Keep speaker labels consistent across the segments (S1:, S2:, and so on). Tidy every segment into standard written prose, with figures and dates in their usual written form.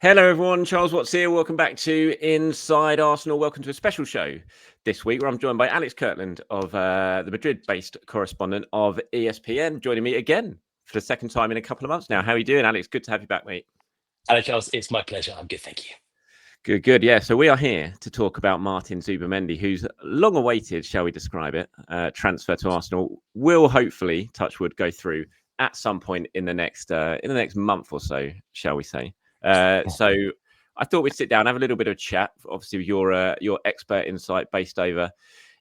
S1: Hello, everyone. Charles Watts here. Welcome back to Inside Arsenal. Welcome to a special show this week where I'm joined by Alex Kirkland of the Madrid-based correspondent of ESPN, joining me again for the second time in a couple of months now. How are you doing, Alex? Good to have you back, mate.
S2: Hello, Charles. It's my pleasure. I'm good, thank you.
S1: Good, good. Yeah, so we are here to talk about Martin Zubimendi, who's long-awaited, shall we describe it, transfer to Arsenal. Will hopefully, touch wood, go through at some point in the next month or so, shall we say. So I thought we'd sit down, have a little bit of chat. Obviously, with your expert insight based over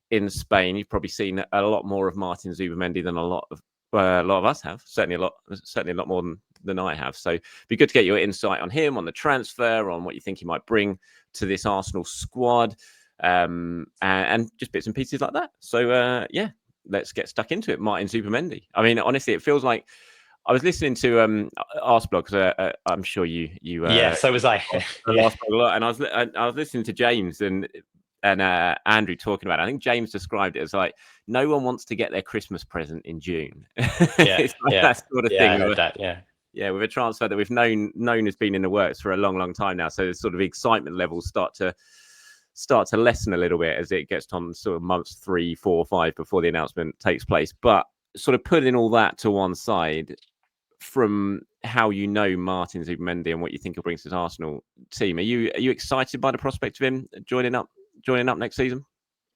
S1: in Spain, you've probably seen a lot more of Martin Zubimendi than a lot of us have. Certainly a lot more than I have. So it'd be good to get your insight on him, on the transfer, on what you think he might bring to this Arsenal squad, and just bits and pieces like that. So yeah, let's get stuck into it. Martin Zubimendi. I mean, honestly, it feels like I was listening to Arsblog because I'm sure you
S2: yeah, so was I.
S1: Yeah. A lot, and I was listening to James and Andrew talking about it. I think James described it as like no one wants to get their Christmas present in June.
S2: It's like that sort of thing. I heard that.
S1: Yeah, with a transfer that we've known has been in the works for a long time now. So the sort of excitement levels start to lessen a little bit as it gets on sort of months 3, 4, 5 before the announcement takes place. But sort of putting all that to one side, from how you know Martin Zubimendi and what you think he'll bring to the Arsenal team, are you excited by the prospect of him joining up next season?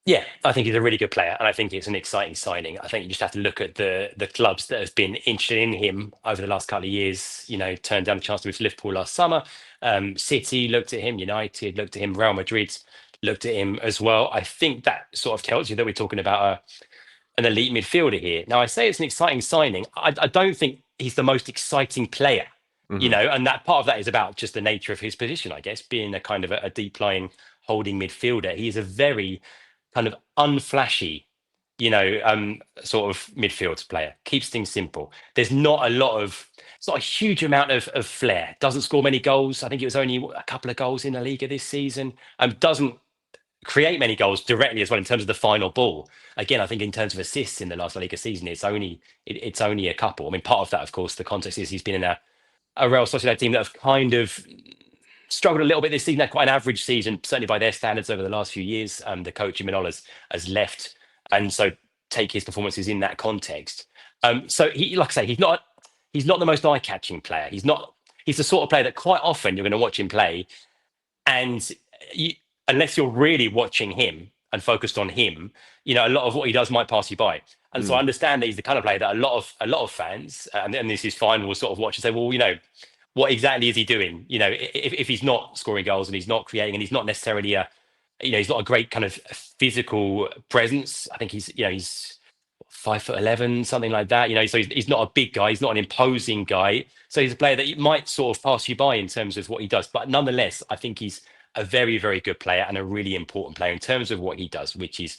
S2: Yeah, I think he's a really good player, and I think it's an exciting signing. I think you just have to look at the clubs that have been interested in him over the last couple of years. You know, turned down the chance to move to Liverpool last summer. City looked at him, United looked at him, Real Madrid looked at him as well. I think that sort of tells you that we're talking about an elite midfielder here. Now, I say it's an exciting signing. I don't think he's the most exciting player, and that part of that is about just the nature of his position, I guess, being a kind of a deep lying holding midfielder. He is a very kind of unflashy, sort of midfield player. Keeps things simple. There's not it's not a huge amount of flair. Doesn't score many goals. I think it was only a couple of goals in the Liga this season. Doesn't create many goals directly as well in terms of the final ball. Again, I think in terms of assists in the last La Liga season, it's only a couple. I mean, part of that, of course, the context is he's been in a Real Sociedad team that have kind of struggled a little bit this season. They had quite an average season, certainly by their standards over the last few years. The coach Imanol has left, and so take his performances in that context. So he, like I say, he's not the most eye-catching player. He's the sort of player that quite often you're going to watch him play, and unless you're really watching him and focused on him, a lot of what he does might pass you by. And so I understand that he's the kind of player that a lot of fans, and this is fine, will sort of watch and say, well, what exactly is he doing? If he's not scoring goals and he's not creating and he's not necessarily he's not a great kind of physical presence. I think he's 5'11", something like that. So he's not a big guy. He's not an imposing guy. So he's a player that might sort of pass you by in terms of what he does. But nonetheless, I think he's a very, very good player and a really important player in terms of what he does, which is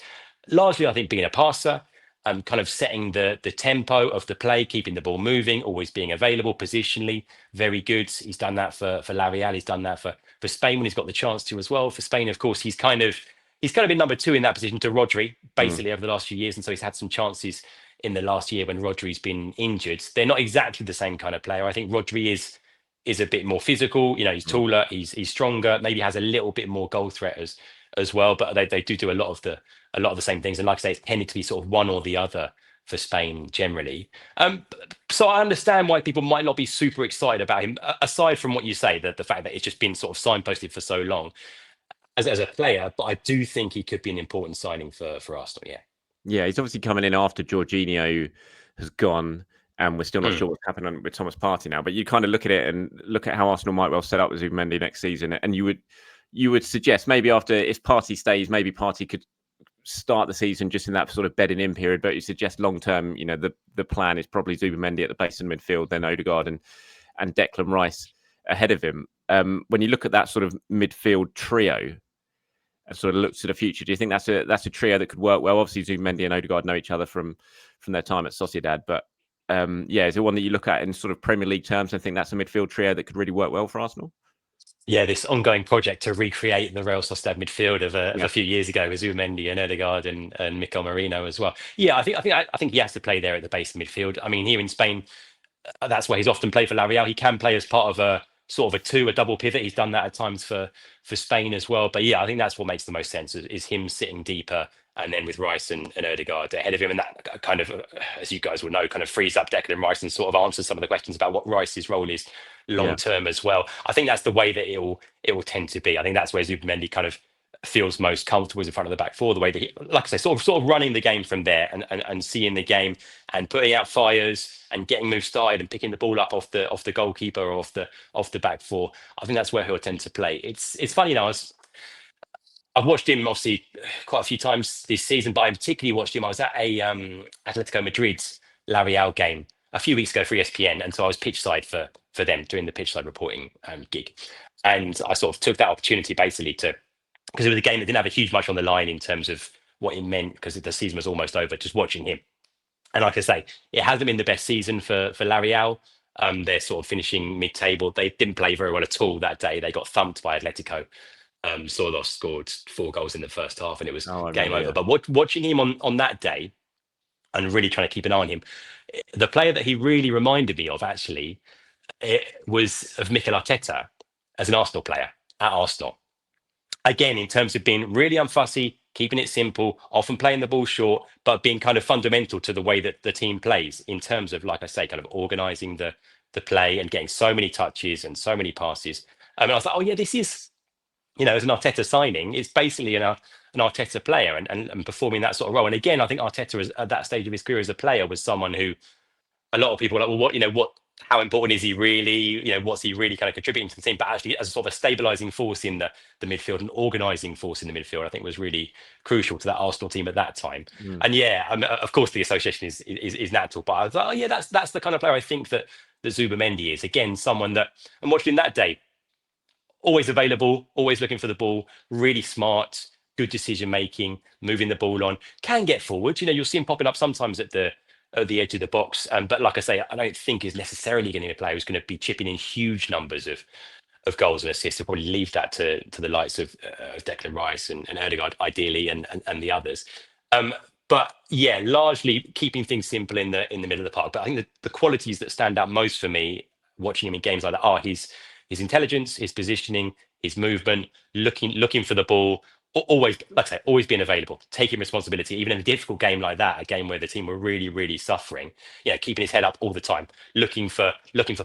S2: largely, I think, being a passer, kind of setting the tempo of the play, keeping the ball moving, always being available positionally. Very good. He's done that for La Real. He's done that for Spain when he's got the chance to as well. For Spain, of course, he's kind of been number 2 in that position to Rodri, basically, over the last few years. And so he's had some chances in the last year when Rodri's been injured. They're not exactly the same kind of player. I think Rodri is a bit more physical. He's taller, he's stronger, maybe has a little bit more goal threat as well. But they do a lot of the same things. And like I say, it's tended to be sort of one or the other for Spain generally. So I understand why people might not be super excited about him, aside from what you say, that the fact that it's just been sort of signposted for so long as a player. But I do think he could be an important signing for Arsenal.
S1: Yeah, he's obviously coming in after Jorginho has gone, and we're still not sure what's happening with Thomas Partey now. But you kind of look at it and look at how Arsenal might well set up with Zubimendi next season, and you would suggest maybe after, if Partey stays, maybe Partey could start the season just in that sort of bedding in period. But you suggest long term, the plan is probably Zubimendi at the base of the midfield, then Odegaard and Declan Rice ahead of him. When you look at that sort of midfield trio and sort of look to the future, do you think that's a trio that could work well? Obviously, Zubimendi and Odegaard know each other from their time at Sociedad, but is it one that you look at in sort of Premier League terms and think that's a midfield trio that could really work well for Arsenal?
S2: Yeah, this ongoing project to recreate the Real Sociedad midfield of a few years ago with Zubimendi and Odegaard and Mikel Merino as well. Yeah, I think he has to play there at the base of midfield. I mean, here in Spain, that's where he's often played for La Real. He can play as part of a sort of a double pivot. He's done that at times for Spain as well. But yeah, I think that's what makes the most sense is him sitting deeper, and then with Rice and Ødegaard ahead of him, and that kind of, as you guys will know, kind of frees up Declan Rice and sort of answers some of the questions about what Rice's role is long term as well. I think that's the way that it will tend to be. I think that's where Zubimendi kind of feels most comfortable is in front of the back four, the way that he, like I say, sort of running the game from there and seeing the game and putting out fires and getting moves started and picking the ball up off the goalkeeper or off the back four. I think that's where he'll tend to play. It's funny, I've watched him obviously quite a few times this season, but I particularly watched him. I was at a Atletico Madrid La Real game a few weeks ago for ESPN, and so I was pitch side for them doing the pitch side reporting gig, and I sort of took that opportunity basically because it was a game that didn't have a huge much on the line in terms of what it meant because the season was almost over. Just watching him, and like I say, it hasn't been the best season for La Real. They're sort of finishing mid-table. They didn't play very well at all that day. They got thumped by Atletico. Solos scored 4 goals in the first half, and it was game over. Yeah. But watching him on that day, and really trying to keep an eye on him, the player that he really reminded me of actually, it was of Mikel Arteta as an Arsenal player at Arsenal. Again, in terms of being really unfussy, keeping it simple, often playing the ball short, but being kind of fundamental to the way that the team plays in terms of, like I say, kind of organising the play and getting so many touches and so many passes. I was like, oh yeah, this is, as an Arteta signing, it's basically an Arteta player and performing that sort of role. And again, I think Arteta at that stage of his career as a player was someone who a lot of people were like, well, how important is he really? What's he really kind of contributing to the team? But actually, as a sort of a stabilising force in the midfield and organising force in the midfield, I think was really crucial to that Arsenal team at that time. And yeah, of course, the association is natural. But I was like, oh yeah, that's the kind of player I think that Zubimendi is. Again, someone that I'm watching that day, always available, always looking for the ball, really smart, good decision making, moving the ball on, can get forward. You'll see him popping up sometimes at the edge of the box. But like I say, I don't think is necessarily going to be a player who's going to be chipping in huge numbers of goals and assists. He'll probably leave that to the likes of Declan Rice and Ødegaard, ideally, and the others. But yeah, largely keeping things simple in the middle of the park. But I think the qualities that stand out most for me watching him in games like that are his intelligence, his positioning, his movement, looking for the ball, always, like I say, always being available, taking responsibility, even in a difficult game like that, a game where the team were really, really suffering, keeping his head up all the time, looking for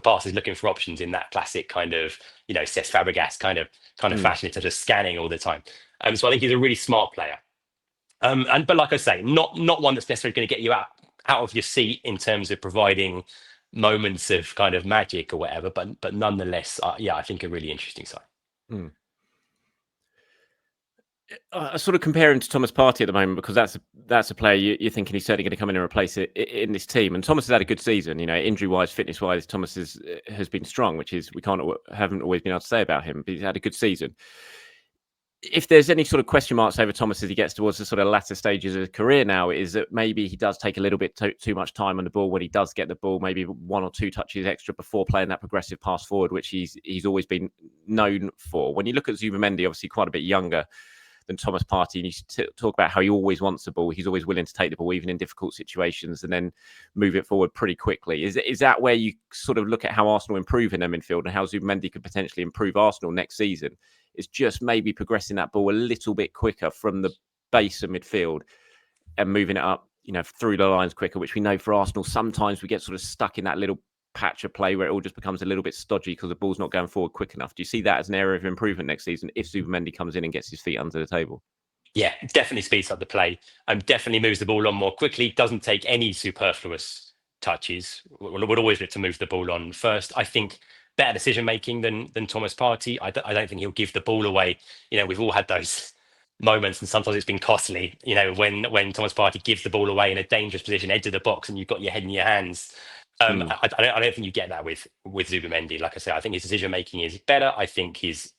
S2: passes, looking for options in that classic kind of, Cesc Fabregas kind of fashion, it's just scanning all the time. So I think he's a really smart player. But like I say, not one that's necessarily going to get you out of your seat in terms of providing moments of kind of magic or whatever, but nonetheless, I think a really interesting side.
S1: I sort of compare him to Thomas Partey at the moment because that's a player you're thinking he's certainly going to come in and replace it in this team. And Thomas has had a good season, injury wise, fitness wise. Thomas has been strong, which is haven't always been able to say about him. But he's had a good season. If there's any sort of question marks over Thomas as he gets towards the sort of latter stages of his career now, is that maybe he does take a little bit too much time on the ball when he does get the ball, maybe 1 or 2 touches extra before playing that progressive pass forward, which he's always been known for. When you look at Zubimendi, obviously quite a bit younger than Thomas Partey, and you talk about how he always wants the ball. He's always willing to take the ball, even in difficult situations, and then move it forward pretty quickly. Is that where you sort of look at how Arsenal improve in their midfield and how Zubimendi could potentially improve Arsenal next season? It's just maybe progressing that ball a little bit quicker from the base of midfield and moving it up, through the lines quicker, which we know for Arsenal, sometimes we get sort of stuck in that little patch of play where it all just becomes a little bit stodgy because the ball's not going forward quick enough. Do you see that as an area of improvement next season if Zubimendi comes in and gets his feet under the table?
S2: Yeah, definitely speeds up the play and definitely moves the ball on more quickly. Doesn't take any superfluous touches. Would always look to move the ball on first. I think better decision making than Thomas Partey. I don't think he'll give the ball away. We've all had those moments, and sometimes it's been costly. When Thomas Partey gives the ball away in a dangerous position, edge of the box, and you've got your head in your hands. I don't think you get that with Zubimendi. Like I say, I think his decision making is better. I think his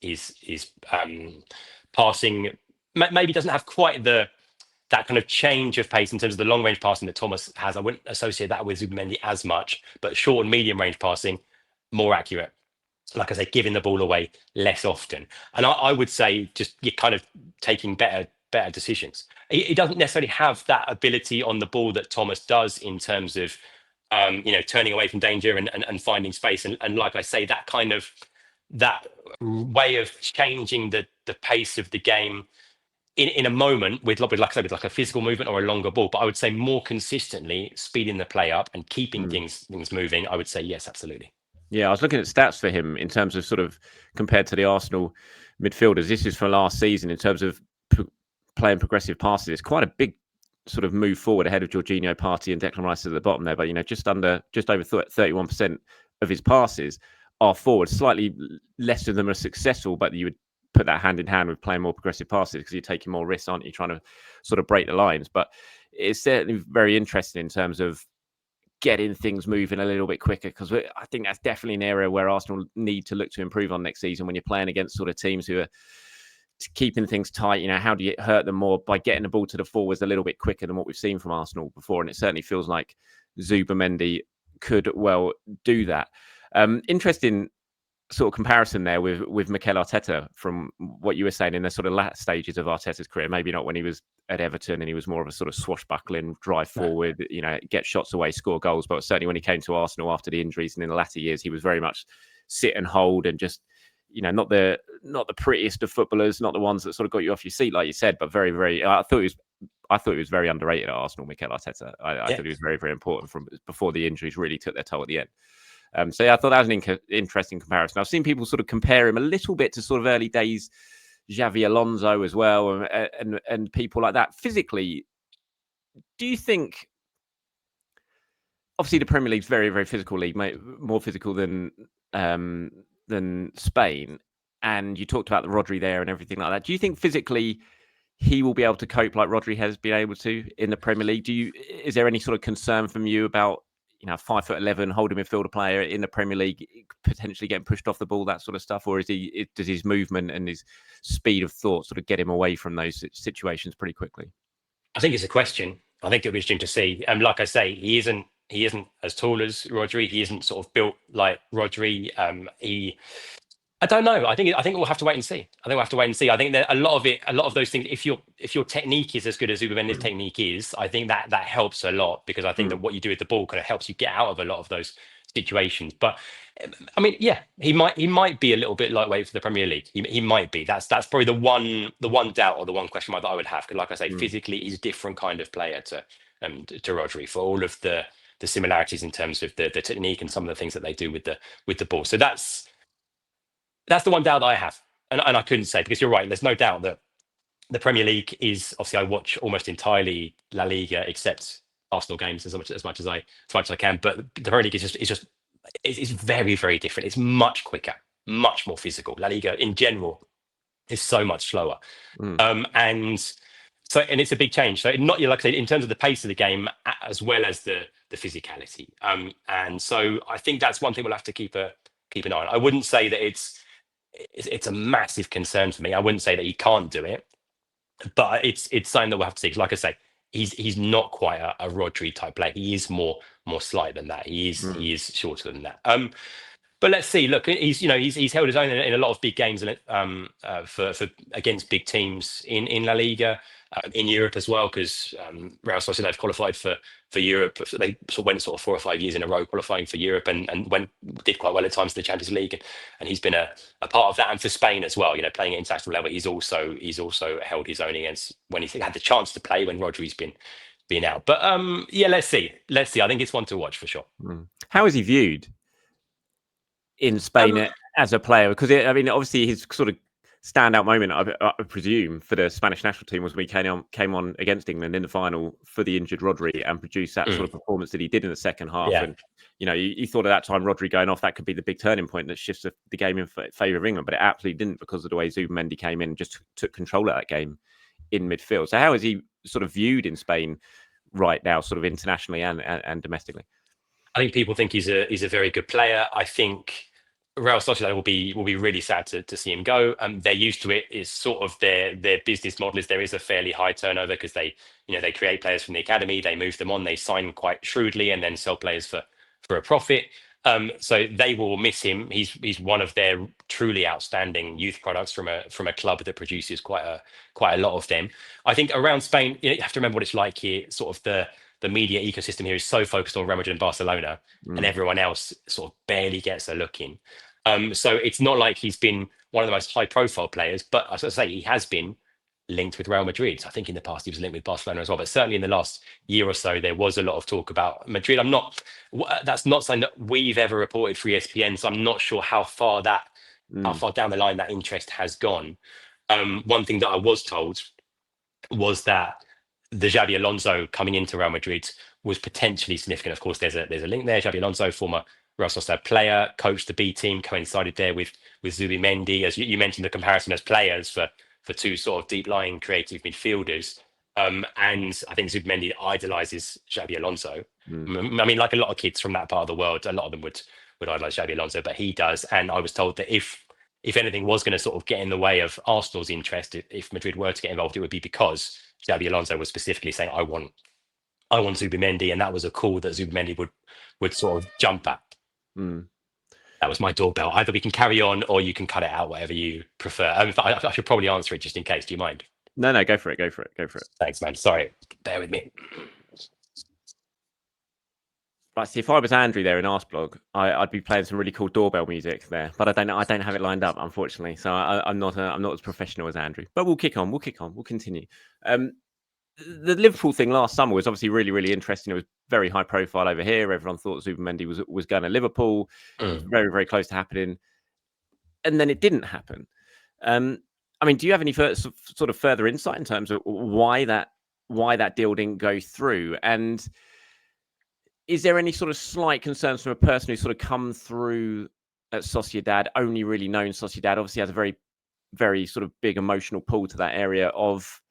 S2: passing maybe doesn't have quite that kind of change of pace in terms of the long range passing that Thomas has. I wouldn't associate that with Zubimendi as much, but short and medium range passing, more accurate. Like I say, giving the ball away less often. And I would say just you're kind of taking better decisions. He doesn't necessarily have that ability on the ball that Thomas does in terms of turning away from danger and finding space. And like I say, that kind of that way of changing the pace of the game in a moment with, like I said, with like a physical movement or a longer ball. But I would say more consistently speeding the play up and keeping things moving. I would say yes, absolutely.
S1: Yeah, I was looking at stats for him in terms of sort of compared to the Arsenal midfielders. This is for last season in terms of playing progressive passes. It's quite a big sort of move forward ahead of Jorginho, Partey, and Declan Rice at the bottom there. But just over 31% of his passes are forward. Slightly less of them are successful, but you would put that hand in hand with playing more progressive passes because you're taking more risks, aren't you? Trying to sort of break the lines. But it's certainly very interesting in terms of getting things moving a little bit quicker, because I think that's definitely an area where Arsenal need to look to improve on next season when you're playing against sort of teams who are keeping things tight. How do you hurt them more by getting the ball to the forwards a little bit quicker than what we've seen from Arsenal before? And it certainly feels like Zubimendi could well do that. Interesting sort of comparison there with Mikel Arteta from what you were saying in the sort of last stages of Arteta's career. Maybe not when he was at Everton and he was more of a sort of swashbuckling, drive forward, get shots away, score goals. But certainly when he came to Arsenal after the injuries and in the latter years, he was very much sit and hold and just, not the prettiest of footballers, not the ones that sort of got you off your seat, like you said, but very, very. I thought he was very underrated at Arsenal, Mikel Arteta. I thought he was very, very important from before the injuries really took their toll at the end. So yeah, I thought that was an interesting comparison. I've seen people sort of compare him a little bit to sort of early days Xavi Alonso as well, and people like that. Physically, do you think? Obviously, the Premier League's very, very physical league, more physical than Spain. And you talked about the Rodri there and everything like that. Do you think physically he will be able to cope like Rodri has been able to in the Premier League? Is there any sort of concern from you about 5'11" holding midfielder player in the Premier League potentially getting pushed off the ball, that sort of stuff, or does his movement and his speed of thought sort of get him away from those situations pretty quickly?
S2: I think it's a question. I think it'll be interesting to see. Like I say, he isn't as tall as Rodri. He isn't sort of built like Rodri. I don't know. I think we'll have to wait and see. I think that a lot of those things, if your technique is as good as Zubimendi's technique is, I think that helps a lot, because I think that what you do with the ball kind of helps you get out of a lot of those situations. But I mean, yeah, he might be a little bit lightweight for the Premier League. He might be. That's probably the one doubt or the one question mark that I would have. Because like I say, physically, he's a different kind of player to Rodri, for all of the similarities in terms of the technique and some of the things that they do with the ball. So that's the one doubt that I have, and I couldn't say, because you're right. There's no doubt that the Premier League is, obviously I watch almost entirely La Liga except Arsenal games as much as I can. But the Premier League is very, very different. It's much quicker, much more physical. La Liga in general is so much slower, and it's a big change. So not, like I said, in terms of the pace of the game as well as the physicality. And so I think that's one thing we'll have to keep an eye on. I wouldn't say that it's a massive concern for me. I wouldn't say that he can't do it, but it's something that we'll have to see. 'Cause like I say, he's not quite a Rodri type player. He is more slight than that. He is shorter than that. But let's see. Look, he's held his own in a lot of big games for against big teams in La Liga, in Europe as well, because Real Sociedad qualified for Europe. They sort of went 4 or 5 years in a row qualifying for Europe, and did quite well at times in the Champions League, and he's been a part of that. And for Spain as well, playing at international level, he's also held his own against when he had the chance to play when Rodri's been out. But yeah, let's see. I think it's one to watch for sure.
S1: How is he viewed in Spain as a player? Because obviously his sort of standout moment, I presume, for the Spanish national team was when he came on against England in the final for the injured Rodri and produced that sort of performance that he did in the second half. Yeah. And you thought at that time Rodri going off, that could be the big turning point that shifts the game in favour of England, but it absolutely didn't, because of the way Zubimendi came in and just took control of that game in midfield. So how is he sort of viewed in Spain right now, sort of internationally and domestically?
S2: I think people think he's a very good player. I think Real Sociedad will be really sad to see him go. They're used to it. Is sort of their business model is there is a fairly high turnover, because they create players from the academy, they move them on, they sign quite shrewdly, and then sell players for a profit. So they will miss him. He's one of their truly outstanding youth products from a club that produces quite a lot of them. I think around Spain, you have to remember what it's like here. Sort of the media ecosystem here is so focused on Real Madrid and Barcelona, and everyone else sort of barely gets a look in. So it's not like he's been one of the most high-profile players, but as I say, he has been linked with Real Madrid. I think in the past he was linked with Barcelona as well, but certainly in the last year or so, there was a lot of talk about Madrid. That's not something that we've ever reported for ESPN, so I'm not sure how far down the line that interest has gone. One thing that I was told was that the Xabi Alonso coming into Real Madrid was potentially significant. Of course, there's a link there. Xabi Alonso, former Real Sociedad player, coached the B team, coincided there with Zubimendi. As you mentioned, the comparison as players for two sort of deep lying creative midfielders. And I think Zubimendi idolizes Xabi Alonso. I mean, like a lot of kids from that part of the world, a lot of them would idolize Xabi Alonso, but he does. And I was told that if anything was going to sort of get in the way of Arsenal's interest, if Madrid were to get involved, it would be because Xabi Alonso was specifically saying, I want Zubimendi, and that was a call that Zubimendi would sort of jump at. That was my doorbell. Either we can carry on or you can cut it out, whatever you prefer. I should probably answer it just in case. Do you mind?
S1: No, go for it.
S2: Thanks, man. Sorry. Bear with me.
S1: Right, see, if I was Andrew there in Arsblog, I'd be playing some really cool doorbell music there, but I don't have it lined up, unfortunately. So I'm not as professional as Andrew. But we'll kick on. We'll continue. The Liverpool thing last summer was obviously really, really interesting. It was very high profile over here. Everyone thought Zubimendi was going to Liverpool. It was very, very close to happening, and then it didn't happen. I mean, do you have any sort of further insight in terms of why that deal didn't go through? And is there any sort of slight concerns from a person who's sort of come through at Sociedad, only really known Sociedad, obviously has a very, very sort of big emotional pull to that area of,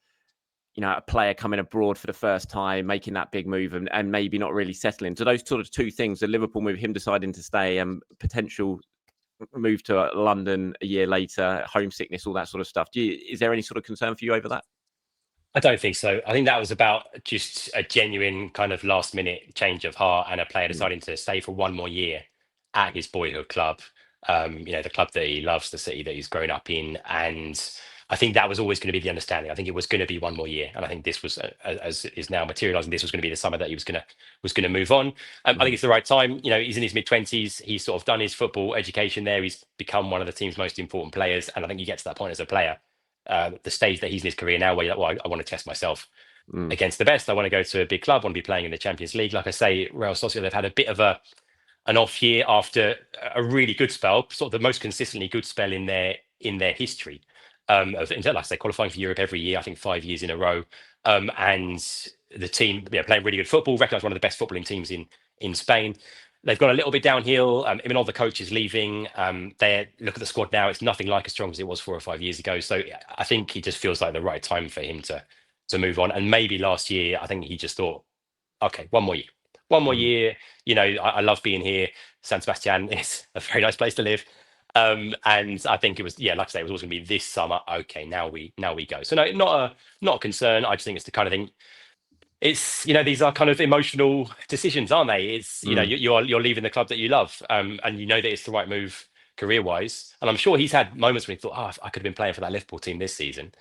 S1: a player coming abroad for the first time, making that big move and maybe not really settling. So those sort of two things, the Liverpool move, him deciding to stay, and potential move to London a year later, homesickness, all that sort of stuff. Is there any sort of concern for you over that?
S2: I don't think so. I think that was about just a genuine kind of last minute change of heart and a player deciding to stay for one more year at his boyhood club, the club that he loves, the city that he's grown up in. And I think that was always going to be the understanding. I think it was going to be one more year. And I think this was, as is now materializing, this was going to be the summer that he was going to move on. I think it's the right time. He's in his mid-20s. He's sort of done his football education there. He's become one of the team's most important players. And I think you get to that point as a player. The stage that he's in his career now, where you're like, well, I want to test myself against the best. I want to go to a big club. I want to be playing in the Champions League. Like I say, Real Sociedad, they've had a bit of an off year after a really good spell, sort of the most consistently good spell in their history. Like I say, qualifying for Europe every year, I think 5 years in a row, and the team playing really good football, recognised one of the best footballing teams in Spain. They've gone a little bit downhill. All the coaches leaving. They look at the squad now; it's nothing like as strong as it was 4 or 5 years ago. So I think he just feels like the right time for him to move on. And maybe last year, I think he just thought, okay, one more year. I love being here. San Sebastian is a very nice place to live. And I think it was, like I say, it was always going to be this summer. Okay, now we go. So no, not a concern. I just think it's the kind of thing. It's these are kind of emotional decisions, aren't they? It's you're leaving the club that you love, and that it's the right move career wise. And I'm sure he's had moments when he thought, oh, I could have been playing for that Liverpool team this season.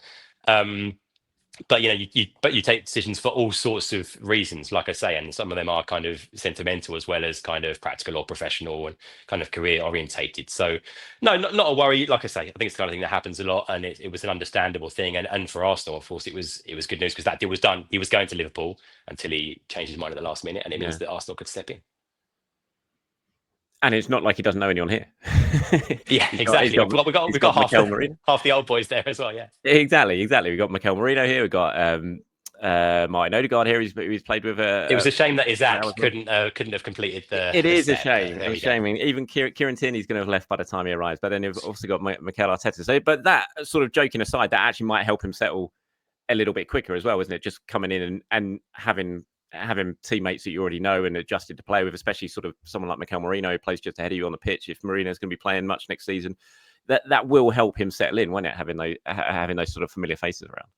S2: But you take decisions for all sorts of reasons, like I say, and some of them are kind of sentimental as well as kind of practical or professional and kind of career orientated. So no, not a worry. Like I say, I think it's the kind of thing that happens a lot, and it was an understandable thing. And for Arsenal, of course, it was good news because that deal was done. He was going to Liverpool until he changed his mind at the last minute, and it means that Arsenal could step in.
S1: And it's not like he doesn't know anyone here.
S2: Yeah, exactly. We've got half the old boys there as well. Yeah,
S1: exactly. We've got Mikel Marino here. We've got Martin Odegaard here. He's played with.
S2: It was a shame that Isaac couldn't have completed the.
S1: It is a shame. It's a shame. Even Kieran Tierney's going to have left by the time he arrives. But then you've also got Mikel Arteta. So, but that sort of joking aside, that actually might help him settle a little bit quicker as well, isn't it? Just coming in and having teammates that you already know and adjusted to play with, especially sort of someone like Mikel Marino who plays just ahead of you on the pitch. If Marino's going to be playing much next season, that will help him settle in, won't it? Having those sort of familiar faces around.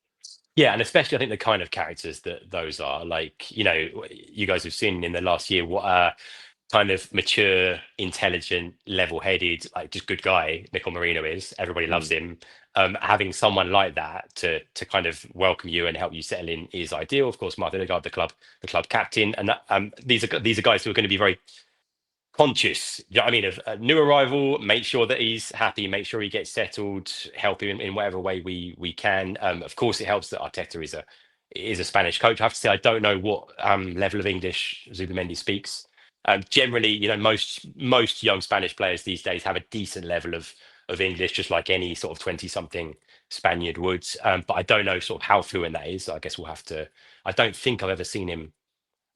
S2: Yeah, and especially I think the kind of characters that those are, like, you guys have seen in the last year what a kind of mature, intelligent, level-headed, like just good guy Mikel Marino is. Everybody loves him. Having someone like that to kind of welcome you and help you settle in is ideal. Of course, Martin Odegaard, the club captain, and these are guys who are going to be very conscious. You know what I mean? Of a new arrival, make sure that he's happy, make sure he gets settled, help him in whatever way we can. Of course, it helps that Arteta is a Spanish coach. I have to say, I don't know what level of English Zubimendi speaks. Generally, most young Spanish players these days have a decent level of English, just like any sort of 20-something Spaniard would. But I don't know sort of how fluent that is. I guess we'll have to. I don't think I've ever seen him.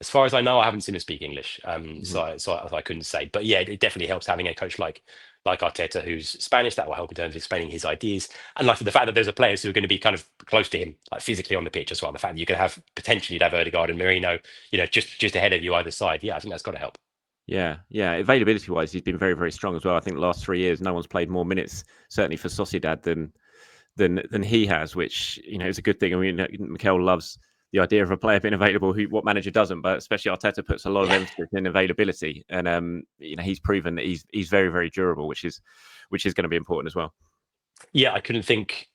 S2: As far as I know, I haven't seen him speak English, so I couldn't say. But yeah, it definitely helps having a coach like Arteta, who's Spanish. That will help in terms of explaining his ideas, and like the fact that there's a players who are going to be kind of close to him, like physically on the pitch as well. The fact that you can have potentially have Odegaard and Merino, just ahead of you either side. Yeah, I think that's got to help.
S1: Yeah. Availability wise, he's been very, very strong as well. I think the last 3 years, no one's played more minutes, certainly for Sociedad, than he has, which is a good thing. I mean, Mikel loves the idea of a player being available. What manager doesn't? But especially Arteta puts a lot of emphasis in availability, and he's proven that he's very, very durable, which is going to be important as well.
S2: Yeah, I couldn't think.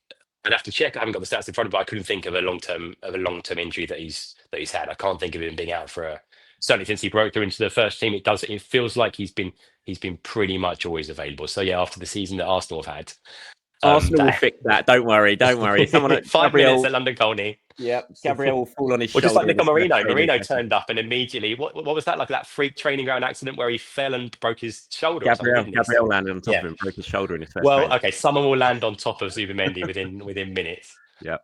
S2: I'd have to check. I haven't got the stats in front of me, but I couldn't think of a long term injury that he's had. I can't think of him being out for certainly since he broke through into the first team. It feels like he's been pretty much always available. So yeah, after the season that Arsenal have had.
S1: Arsenal will fix that. Don't worry. Someone at
S2: 5 minutes at London Colney.
S1: Yeah, Gabriel will fall on his
S2: shoulder. Just like Nico Marino. Marino
S1: session.
S2: turned up and immediately, what was that? Like that freak training ground accident where he fell and broke his shoulder.
S1: Gabriel landed on top of him, broke his shoulder in his first.
S2: Well, okay, someone will land on top of Zubimendi within minutes.
S1: Yeah.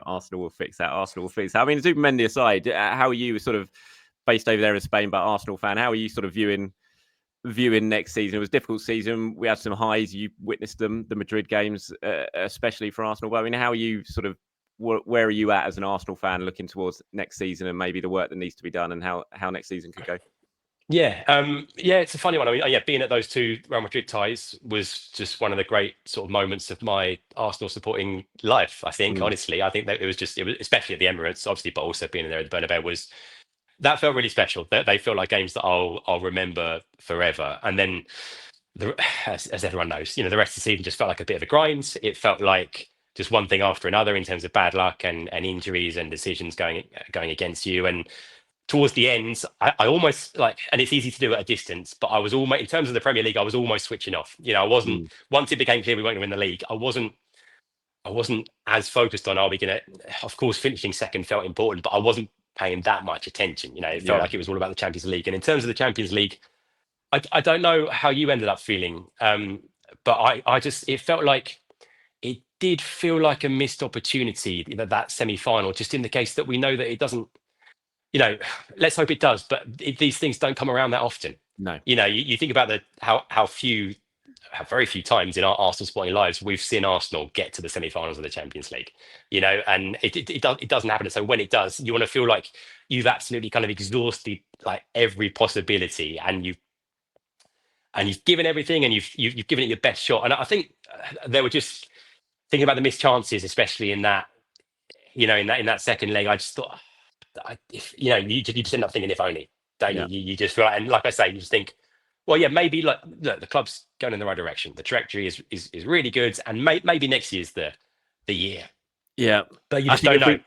S1: Arsenal will fix that. I mean, Zubimendi aside, how are you sort of based over there in Spain, but Arsenal fan? How are you sort of viewing next season? It was a difficult season. We had some highs. You witnessed them, the Madrid games, especially for Arsenal. But I mean, how are you sort of? Where are you at as an Arsenal fan, looking towards next season and maybe the work that needs to be done, and how next season could go?
S2: Yeah, it's a funny one. I mean, being at those 2 Real Madrid ties was just one of the great sort of moments of my Arsenal supporting life. I think, honestly, I think that it was especially at the Emirates, obviously, but also being there at the Bernabeu that felt really special. They feel like games that I'll remember forever. And then, as everyone knows, the rest of the season just felt like a bit of a grind. It felt like just one thing after another in terms of bad luck and injuries and decisions going against you. And towards the end, I almost and it's easy to do at a distance, but I was almost, in terms of the Premier League, I was almost switching off. I wasn't, once it became clear we weren't going to win the league, I wasn't as focused on, are we going to, of course, finishing second felt important, but I wasn't paying that much attention. It felt like it was all about the Champions League. And in terms of the Champions League, I don't know how you ended up feeling, but it felt like it did feel like a missed opportunity, that semi-final, just in the case that we know that it doesn't, let's hope it does, but these things don't come around that often.
S1: No.
S2: You think about how very few times in our Arsenal supporting lives we've seen Arsenal get to the semi-finals of the Champions League, and it doesn't happen. So when it does, you want to feel like you've absolutely kind of exhausted like every possibility, and you've given everything, and you've given it your best shot. And I think they were just thinking about the missed chances, especially in that, in that second leg. I just thought, you just end up thinking, if only, don't you? You just feel like, and like I say, you just think, well, yeah, maybe look, the club's going in the right direction. The trajectory is really good, and maybe next year's the year.
S1: Yeah,
S2: but you just don't know.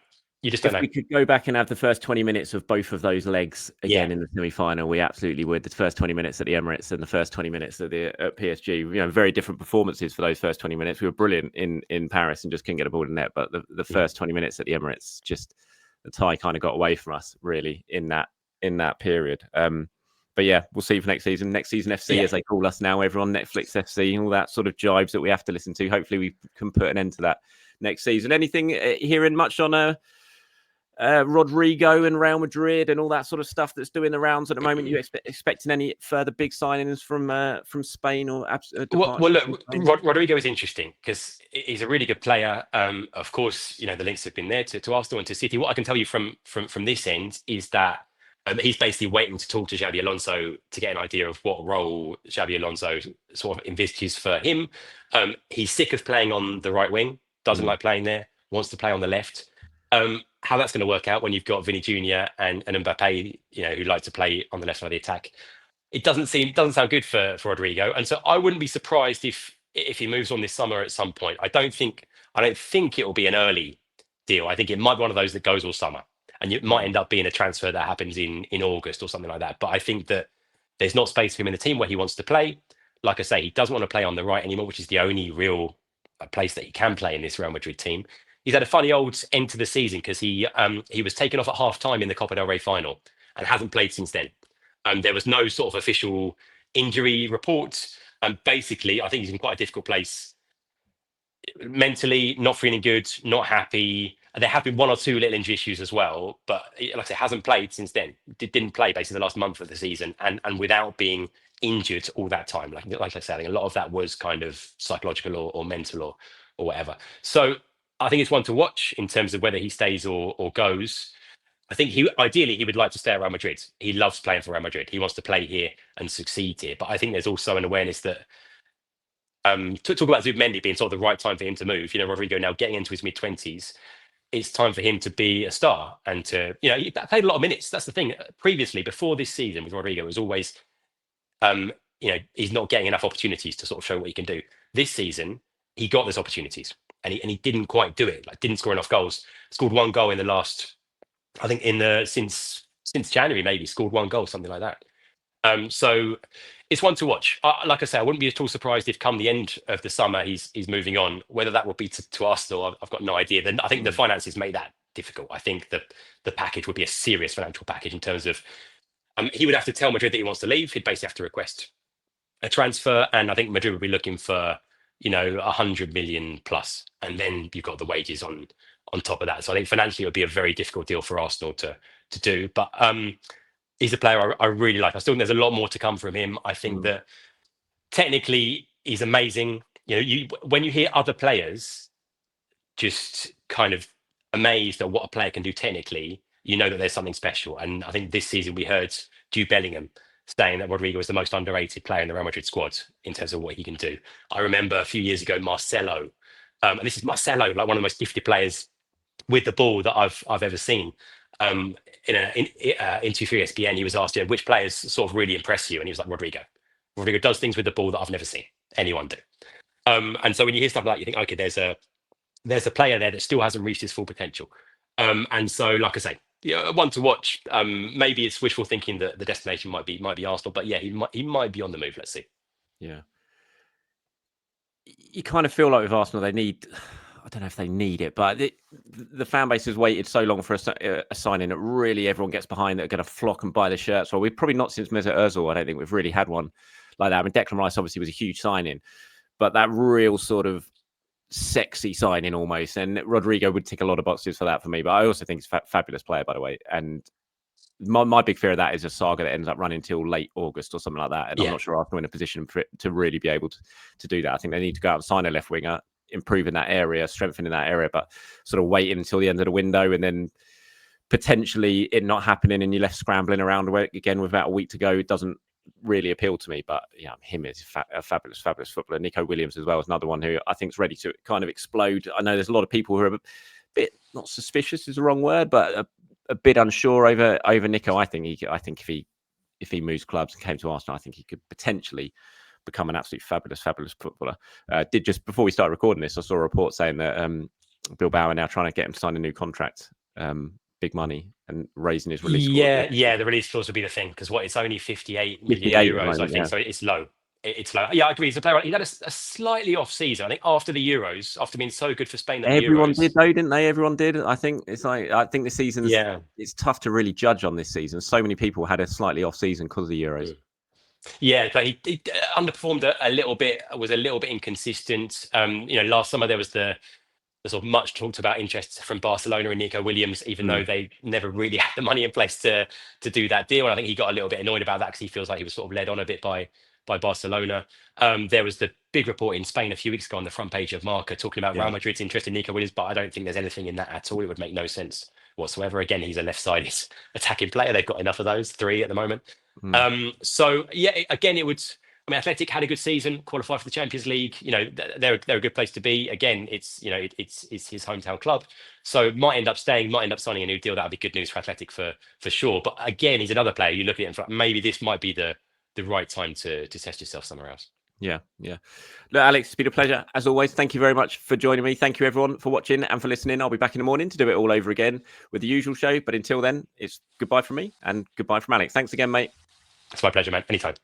S1: If we could go back and have the first 20 minutes of both of those legs again in the semi-final, we absolutely would. The first 20 minutes at the Emirates and the first 20 minutes at PSG, very different performances for those first 20 minutes. We were brilliant in Paris and just couldn't get a ball in net. But the first 20 minutes at the Emirates, just the tie kind of got away from us really in that period. But yeah, we'll see for next season. Next season FC, as they call us now, everyone, Netflix FC, and all that sort of jibes that we have to listen to. Hopefully we can put an end to that next season. Anything hearing much on Rodrigo and Real Madrid and all that sort of stuff that's doing the rounds at the moment? You expecting any further big signings from Spain or?
S2: Well, look, Rodrigo is interesting because he's a really good player. Of course, the links have been there to Arsenal and to City. What I can tell you from this end is that he's basically waiting to talk to Xabi Alonso to get an idea of what role Xabi Alonso sort of envisages for him. He's sick of playing on the right wing, doesn't like playing there, wants to play on the left. How that's going to work out when you've got Vinny Jr. and Mbappe, who like to play on the left side of the attack, it doesn't sound good for Rodrigo. And so I wouldn't be surprised if he moves on this summer at some point. I don't think it will be an early deal. I think it might be one of those that goes all summer, and it might end up being a transfer that happens in August or something like that. But I think that There's not space for him in the team where he wants to play. Like I say, he doesn't want to play on the right anymore, which is the only real place that he can play in this Real Madrid team. He's had a funny old end to the season because he was taken off at half time in the Copa del Rey final and hasn't played since then. There was no sort of official injury report. And basically, I think he's in quite a difficult place mentally, not feeling good, not happy. There have been one or two little injury issues as well, but like I said, hasn't played since then. Didn't play basically the last month of the season, and without being injured all that time. Like I said, I think a lot of that was kind of psychological or mental or whatever. So I think it's one to watch in terms of whether he stays or goes. I think ideally he would like to stay at Real Madrid. He loves playing for Real Madrid. He wants to play here and succeed here. But I think there's also an awareness that to talk about Zubimendi being sort of the right time for him to move. Rodrigo now getting into his mid-20s. It's time for him to be a star and to, he played a lot of minutes. That's the thing. Previously, before this season with Rodrigo, it was always, he's not getting enough opportunities to sort of show what he can do. This season, he got those opportunities and he didn't quite do it. Like, didn't score enough goals. Scored one goal in the last, I think since January, maybe scored one goal, something like that. So it's one to watch. Like I say, I wouldn't be at all surprised if come the end of the summer he's moving on. Whether that will be to Arsenal, I've got no idea. Then I think the finances make that difficult. I think the package would be a serious financial package in terms of he would have to tell Madrid that he wants to leave. He'd basically have to request a transfer, and I think Madrid would be looking for 100 million plus, and then you've got the wages on top of that. So I think financially it would be a very difficult deal for Arsenal to do. But he's a player I really like. I still think there's a lot more to come from him. I think that technically he's amazing. When you hear other players just kind of amazed at what a player can do technically, you know that there's something special. And I think this season we heard Jude Bellingham saying that Rodrigo is the most underrated player in the Real Madrid squad in terms of what he can do. I remember a few years ago, Marcelo, and this is Marcelo, like one of the most gifted players with the ball that I've ever seen. In interview for ESPN, he was asked, which players sort of really impress you, and he was like, Rodrigo. Rodrigo does things with the ball that I've never seen anyone do. And so when you hear stuff like that, you think, okay, there's a player there that still hasn't reached his full potential. And so, like I say, one to watch. Maybe it's wishful thinking that the destination might be Arsenal, but yeah, he might be on the move. Let's see.
S1: Yeah, you kind of feel like with Arsenal, they need. I don't know if they need it, but the fan base has waited so long for a signing that really everyone gets behind that are going to flock and buy the shirts. Well, we've probably not since Mesut Ozil. I don't think we've really had one like that. I mean, Declan Rice obviously was a huge signing, but that real sort of sexy signing almost. And Rodrigo would tick a lot of boxes for that for me. But I also think he's a fabulous player, by the way. And my big fear of that is a saga that ends up running till late August or something like that. And I'm not sure Arsenal are in a position for it to really be able to do that. I think they need to go out and sign a left winger, improving that area, strengthening that area, but sort of waiting until the end of the window and then potentially it not happening and you're left scrambling around again with about a week to go. It doesn't really appeal to me, but yeah, him is a fabulous footballer. Nico Williams as well is another one who I think is ready to kind of explode. I know there's a lot of people who are a bit, not suspicious is the wrong word, but a bit unsure over Nico. I think if he moves clubs and came to Arsenal, I think he could potentially become an absolutely fabulous footballer. Did just before we started recording this, I saw a report saying that Bilbao are now trying to get him to sign a new contract, big money, and raising his release clause.
S2: Yeah, the release clause would be the thing because it's only 58 million euros, I think. So it's low. It's low. Yeah, I agree. He's a player. He had a slightly off season. I think after the Euros, after being so good for Spain,
S1: everyone did though, didn't they? Everyone did. I think it's like I think the season. Yeah, it's tough to really judge on this season. So many people had a slightly off season because of the Euros.
S2: Yeah, but he underperformed a little bit. Was a little bit inconsistent. Last summer there was the sort of much talked about interest from Barcelona and Nico Williams, even though they never really had the money in place to do that deal. And I think he got a little bit annoyed about that because he feels like he was sort of led on a bit by Barcelona. There was the big report in Spain a few weeks ago on the front page of Marca talking about Real Madrid's interest in Nico Williams, but I don't think there's anything in that at all. It would make no sense whatsoever. Again, he's a left-sided attacking player. They've got enough of those, 3 at the moment. So yeah, again, it would. I mean, Athletic had a good season, qualified for the Champions League. They're a good place to be. Again, it's his hometown club, so might end up staying, might end up signing a new deal. That would be good news for Athletic for sure. But again, he's another player. You look at it and think, maybe this might be the right time to test yourself somewhere else.
S1: Yeah. Look, Alex, it's been a pleasure as always. Thank you very much for joining me. Thank you everyone for watching and for listening. I'll be back in the morning to do it all over again with the usual show. But until then, it's goodbye from me and goodbye from Alex. Thanks again, mate.
S2: It's my pleasure, man. Anytime.